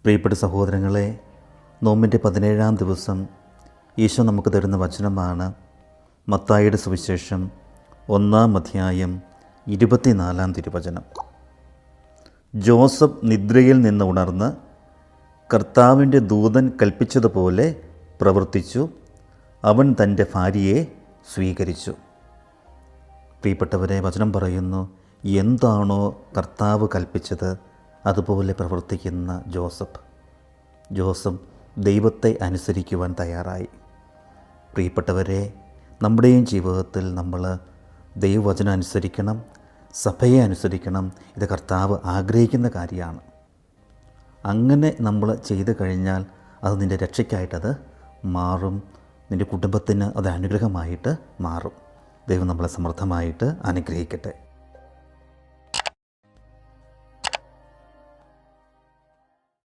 പ്രിയപ്പെട്ട സഹോദരങ്ങളെ, നോമ്പിൻ്റെ 17-ാം ദിവസം ഈശോ നമുക്ക് തരുന്ന വചനമാണ് മത്തായിയുടെ സുവിശേഷം 1-ാം അധ്യായം 24-ാം തിരുവചനം. ജോസഫ് നിദ്രയിൽ നിന്ന് ഉണർന്ന് കർത്താവിൻ്റെ ദൂതൻ കൽപ്പിച്ചതുപോലെ പ്രവർത്തിച്ചു. അവൻ തൻ്റെ ഭാര്യയെ സ്വീകരിച്ചു. പ്രിയപ്പെട്ടവരെ, വചനം പറയുന്നു, എന്താണോ കർത്താവ് കൽപ്പിച്ചത് അതുപോലെ പ്രവർത്തിക്കുന്ന ജോസഫ് ദൈവത്തെ അനുസരിക്കുവാൻ തയ്യാറായി. പ്രിയപ്പെട്ടവരെ, നമ്മുടെയും ജീവിതത്തിൽ നമ്മൾ ദൈവവചനം അനുസരിക്കണം, സഭയെ അനുസരിക്കണം. ഇത് കർത്താവ് ആഗ്രഹിക്കുന്ന കാര്യമാണ്. അങ്ങനെ നമ്മൾ ചെയ്തു കഴിഞ്ഞാൽ അത് നിൻ്റെ രക്ഷയ്ക്കായിട്ടത് മാറും. നിൻ്റെ കുടുംബത്തിന് അത് അനുഗ്രഹമായിട്ട് മാറും. ദൈവം നമ്മളെ സമൃദ്ധമായിട്ട് അനുഗ്രഹിക്കട്ടെ.